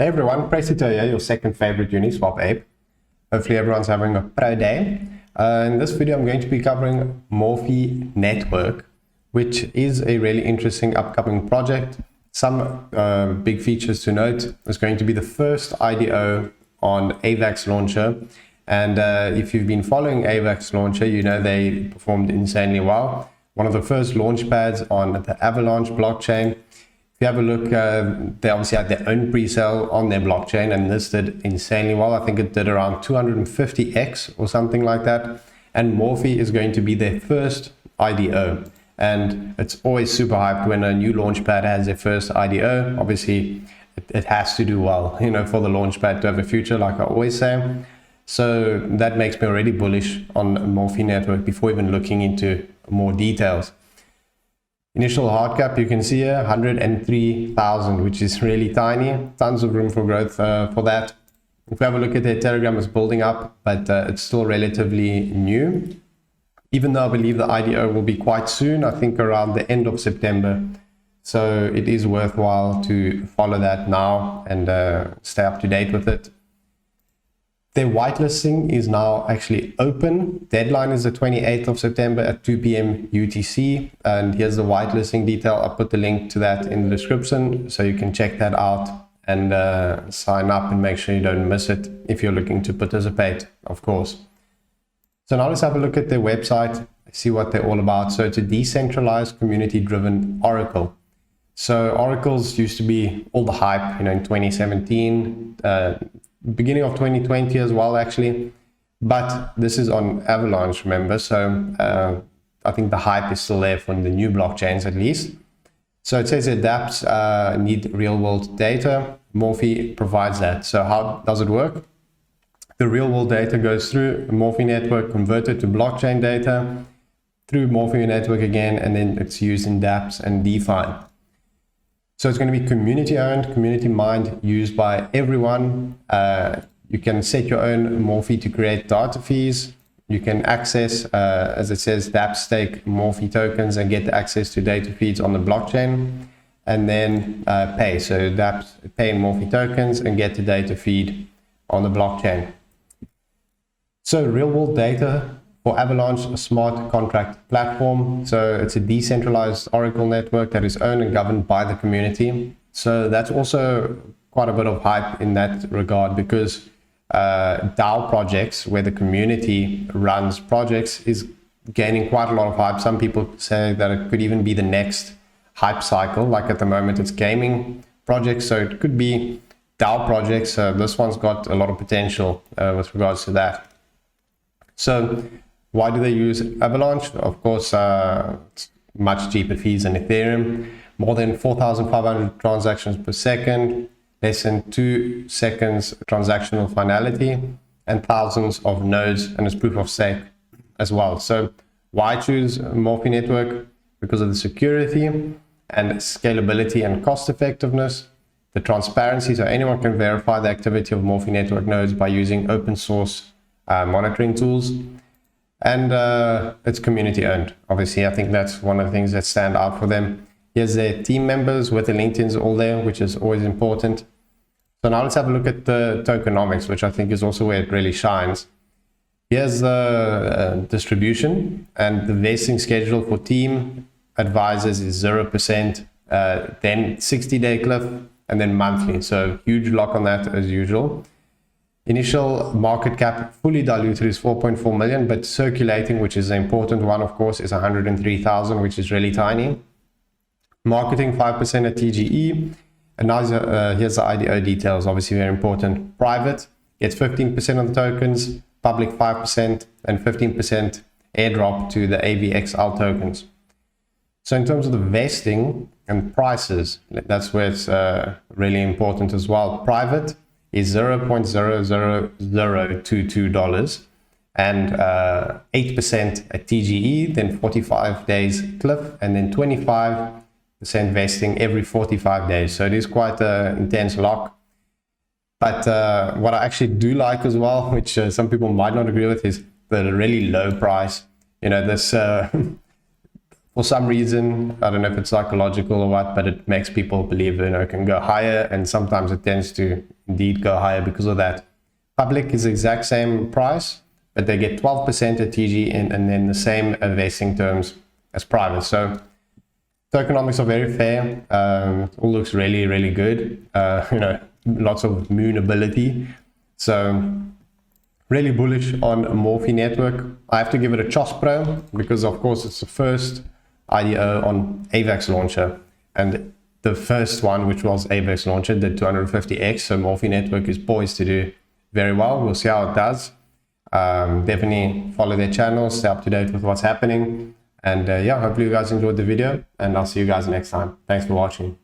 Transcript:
Hey everyone, Presto here, your second favorite Uniswap ape. Hopefully everyone's having a pro day. In this video I'm going to be covering Morphie network, which is a really interesting upcoming project. Some big features to note. It's going to be the first IDO on Avaxlauncher, and if you've been following Avaxlauncher, you know they performed insanely well. One of the first launch pads on the Avalanche blockchain. If you have a look, they obviously had their own pre-sale on their blockchain, and this did insanely well. I think it did around 250x or something like that. And Morphie is going to be their first IDO. And it's always super hyped when a new launchpad has their first IDO. Obviously, it has to do well, you know, for the launchpad to have a future, like I always say. So that makes me already bullish on Morphie network before even looking into more details. Initial hard cap, you can see here, 103,000, which is really tiny. Tons of room for growth for that. If we have a look at their Telegram, it's building up, but it's still relatively new. Even though I believe the IDO will be quite soon, I think around the end of September. So it is worthwhile to follow that now and stay up to date with it. Their whitelisting is now actually open. Deadline is the 28th of September at 2 p.m. UTC. And here's the whitelisting detail. I'll put the link to that in the description so you can check that out and sign up and make sure you don't miss it if you're looking to participate, of course. So now let's have a look at their website, see what they're all about. So it's a decentralized, community-driven Oracle. So oracles used to be all the hype, you know, in 2017, beginning of 2020 as well, actually. But this is on Avalanche, remember? So I think the hype is still there for the new blockchains, at least. So it says it adapts need real-world data. Morphie provides that. So how does it work? The real-world data goes through a Morphie network, converted to blockchain data, through Morphie network again, and then it's used in dApps and DeFi. So it's going to be community owned, community mined, used by everyone. You can set your own Morphie to create data fees. You can access, as it says, dApp stake Morphie tokens and get access to data feeds on the blockchain, and then pay. So dApp pay Morphie tokens and get the data feed on the blockchain. So real world data for Avalanche, a smart contract platform. So it's a decentralized Oracle network that is owned and governed by the community. So that's also quite a bit of hype in that regard, because DAO projects, where the community runs projects, is gaining quite a lot of hype. Some people say that it could even be the next hype cycle. Like at the moment it's gaming projects, so it could be DAO projects. This one's got a lot of potential with regards to that. So why do they use Avalanche? Of course, it's much cheaper fees than Ethereum. More than 4,500 transactions per second, less than 2 seconds transactional finality, and thousands of nodes, and it's proof of stake as well. So why choose Morphie network? Because of the security and scalability and cost effectiveness, the transparency, so anyone can verify the activity of Morphie network nodes by using open source monitoring tools. And it's community owned. Obviously, I think that's one of the things that stand out for them. Here's their team members with the LinkedIn's all there, which is always important. So now let's have a look at the tokenomics, which I think is also where it really shines. Here's the distribution, and the vesting schedule for team advisors is 0%, then 60-day cliff, and then monthly. So huge lock on that as usual. Initial market cap fully diluted is 4.4 million, but circulating, which is an important one, of course, is 103,000, which is really tiny. Marketing 5% at TGE. And now here's the IDO details, obviously very important. Private gets 15% of the tokens, public 5%, and 15% airdrop to the AVXL tokens. So in terms of the vesting and prices, that's where it's really important as well. Private is $0.00022 and 8% at TGE, then 45 days cliff, and then 25% vesting every 45 days. So it is quite an intense lock. But what I actually do like as well, which some people might not agree with, is the really low price. You know, this for some reason, I don't know if it's psychological or what, but it makes people believe, it can go higher, and sometimes it tends to indeed go higher because of that. Public is the exact same price, but they get 12% at TG and then the same vesting terms as private. So tokenomics are very fair. It all looks really, really good. Lots of moon ability. So really bullish on Morphie network. I have to give it a CHOS Pro because of course it's the first IDO on Avaxlauncher, and the first one, which was Avaxlauncher, did 250x. So Morphie network is poised to do very well. We'll see how it does. Definitely follow their channel, stay up to date with what's happening, and yeah, hopefully you guys enjoyed the video, and I'll see you guys next time. Thanks for watching.